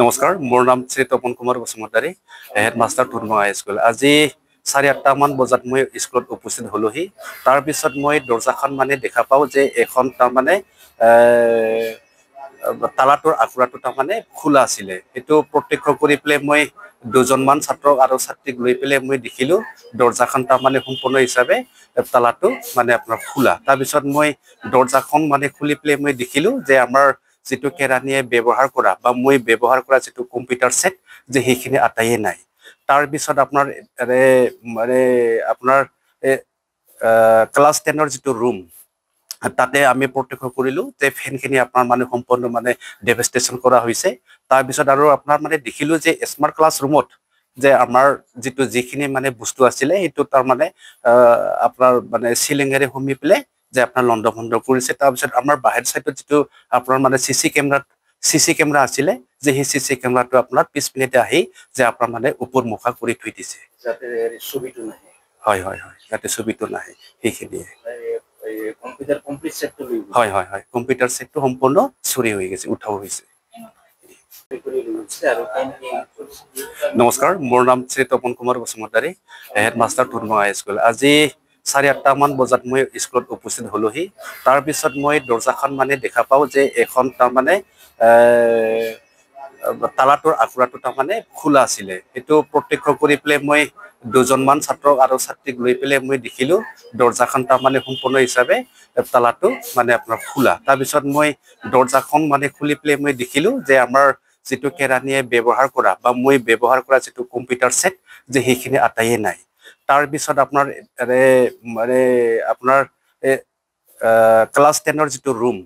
নমস্কাৰ, মোৰ নাম শ্ৰী তপন কুমাৰ বসুমতাৰী, হেডমাষ্টাৰ ধুনমা হাইস্কুল। আজি 8:30 মান বজাত মই স্কুলত উপস্থিত হলোহি। তাৰপিছত মই দৰ্জাখন মানে দেখা পাওঁ যে এখন তাৰমানে তালাটোৰ আখৰাটো তাৰমানে খোলা আছিলে। সেইটো প্ৰত্যক্ষ কৰি পেলাই মই দুজনমান ছাত্ৰ আৰু ছাত্ৰীক লৈ পেলাই মই দেখিলো দৰ্জাখন তাৰমানে সম্পূৰ্ণ হিচাপে তালাটো মানে আপোনাৰ খোলা। তাৰপিছত মই দৰ্জাখন মানে খুলি পেলাই মই দেখিলো যে আমাৰ যিটো কেৰাণীয়ে ব্যৱহাৰ কৰা বা মই ব্যৱহাৰ কৰা যিটো কম্পিউটাৰ ছেট যে সেইখিনি আটাইয়ে নাই। তাৰপিছত আপোনাৰ আপোনাৰ ক্লাছ 10-ৰ যিটো ৰুম তাতে আমি প্ৰত্যক্ষ কৰিলো যে ফেনখিনি আপোনাৰ মানে সম্পূৰ্ণ মানে ডেভাষ্টেশ্যন কৰা হৈছে। তাৰপিছত আৰু আপোনাৰ মানে দেখিলো যে স্মাৰ্ট ক্লাছ ৰুমত যে আমাৰ যিখিনি মানে বস্তু আছিলে সেইটো তাৰমানে আপোনাৰ মানে চিলিঙেৰে সুমি পেলাই যে আপোনাৰ লণ্ড ভণ্ড কৰিছে। তাৰপিছত আমাৰ বাহিৰ চাইডত যিটো আপোনাৰ মানে চিচি কেমেৰা আছিলে যে সেই চিচি কেমেৰাটো আপোনাৰ পিছপিনেতে আহি যে আপোনাৰ মানে ওপৰ মুখা কৰি থৈ দিছে, যাতে ছবিটো নাহে। হয় হয় হয়, যাতে ছবিটো নাহে সেইখিনিয়ে। হয় হয় হয়, কম্পিউটাৰ ছেটটো সম্পূৰ্ণ চুৰি হৈ গৈছে, উঠাও হৈছে। নমস্কাৰ, মোৰ নাম শ্ৰী তপন কুমাৰ বসুমতাৰী, হেডমাষ্টাৰ ধুনমা হাইস্কুল। আজি 8:30 মান বজাত মই স্কুলত উপস্থিত হলোহি। তাৰপিছত মই দৰ্জাখন মানে দেখা পাওঁ যে এখন তাৰমানে তালাটোৰ আখৰাটো তাৰমানে খোলা আছিলে। সেইটো প্ৰত্যক্ষ কৰি পেলাই মই দুজনমান ছাত্ৰ আৰু ছাত্ৰীক লৈ পেলাই মই দেখিলো দৰ্জাখন তাৰমানে সম্পূৰ্ণ হিচাপে তালাটো মানে আপোনাৰ খোলা। তাৰপিছত মই দৰ্জাখন মানে খুলি পেলাই মই দেখিলো যে আমাৰ যিটো কেৰাণীয়ে ব্যৱহাৰ কৰা বা মই ব্যৱহাৰ কৰা যিটো কম্পিউটাৰ ছেট যে সেইখিনি আটাইয়ে নাই। তাৰপিছত আপোনাৰ ক্লাছ 10-ৰ যিটো ৰুম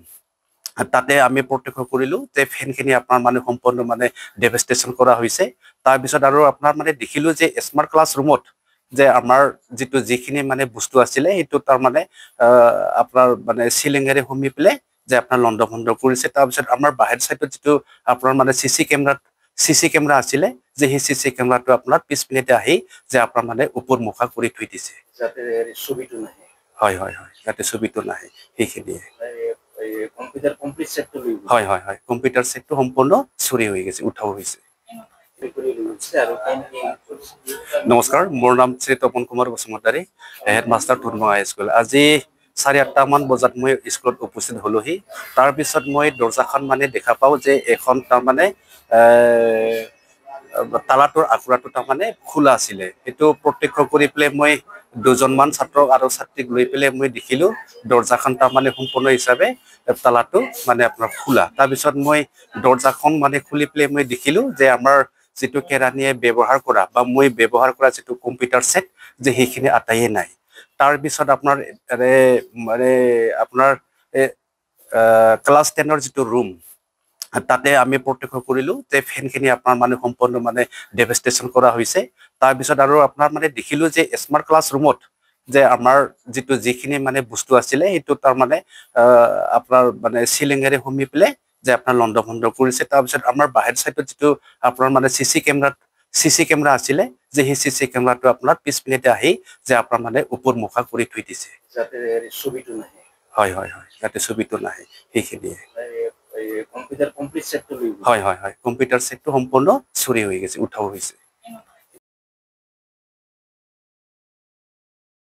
তাতে আমি প্ৰত্যক্ষ কৰিলো যে ফেনখিনি আপোনাৰ মানে সম্পূৰ্ণ মানে ডেভাষ্টেশ্যন কৰা হৈছে। তাৰপিছত আৰু আপোনাৰ মানে দেখিলো যে স্মাৰ্ট ক্লাছ ৰুমত যে আমাৰ যিখিনি মানে বস্তু আছিলে সেইটো তাৰমানে আপোনাৰ মানে চিলিঙেৰে সুমি পেলাই যে আপোনাৰ লণ্ড ভণ্ড কৰিছে। তাৰপিছত আমাৰ বাহিৰ চাইডত যিটো আপোনাৰ মানে চিচি কেমেৰা আছিলে যে সেই চিচি কেমেৰাটো আপোনাৰ পিছপিনেতে আহি যে আপোনাৰ মানে ওপৰ মুখা কৰি থৈ দিছে, যাতে ছবিটো নাহে। হয় হয় হয়, যাতে ছবিটো নাহে সেইখিনিয়ে। হয় হয় হয়, কম্পিউটাৰ ছেটটো সম্পূৰ্ণ চুৰি হৈ গৈছে, উঠাও হৈছে। নমস্কাৰ, মোৰ নাম শ্ৰী তপন কুমাৰ বসুমতাৰী, হেডমাষ্টাৰ ধুনমা হাইস্কুল। আজি 8:30 মান বজাত মই স্কুলত উপস্থিত হলোহি। তাৰপিছত মই দৰ্জাখন মানে দেখা পাওঁ যে এখন তাৰমানে তালাটোৰ আখৰাটো তাৰমানে খোলা আছিলে। সেইটো প্ৰত্যক্ষ কৰি পেলাই মই দুজনমান ছাত্ৰ আৰু ছাত্ৰীক লৈ পেলাই মই দেখিলো দৰ্জাখন তাৰমানে সম্পূৰ্ণ হিচাপে তালাটো মানে আপোনাৰ খোলা। তাৰপিছত মই দৰ্জাখন মানে খুলি পেলাই মই দেখিলো যে আমাৰ যিটো কেৰাণীয়ে ব্যৱহাৰ কৰা বা মই ব্যৱহাৰ কৰা যিটো কম্পিউটাৰ ছেট যে সেইখিনি আটাইয়ে নাই। তাৰপিছত আপোনাৰ ক্লাছ 10-ৰ যিটো ৰুম তাতে আমি প্ৰত্যক্ষ কৰিলো যে ফেনখিনি আপোনাৰ মানে সম্পূৰ্ণ মানে ডেভাষ্টেশ্যন কৰা হৈছে। তাৰপিছত আৰু আপোনাৰ মানে দেখিলো যে স্মাৰ্ট ক্লাছ ৰুমত যে আমাৰ যিখিনি মানে বস্তু আছিলে সেইটো তাৰমানে আপোনাৰ মানে চিলিঙেৰে সুমি পেলাই যে আপোনাৰ লণ্ড ভণ্ড কৰিছে। তাৰপিছত আমাৰ বাহিৰ চাইডত যিটো আপোনাৰ মানে চিচি কেমেৰা আছিলে যে সেই চিচি কেমেৰাটো আপোনাৰ পিছপিনেতে আহি যে আপোনাৰ মানে ওপৰ মুখা কৰি থৈ দিছে, যাতে ছবিটো নাহে। হয় হয় হয়, যাতে ছবিটো নাহে সেইখিনিয়ে। হয় হয় হয়, কম্পিউটাৰ ছেটটো সম্পূৰ্ণ চুৰি হৈ গৈছে, উঠাও হৈছে।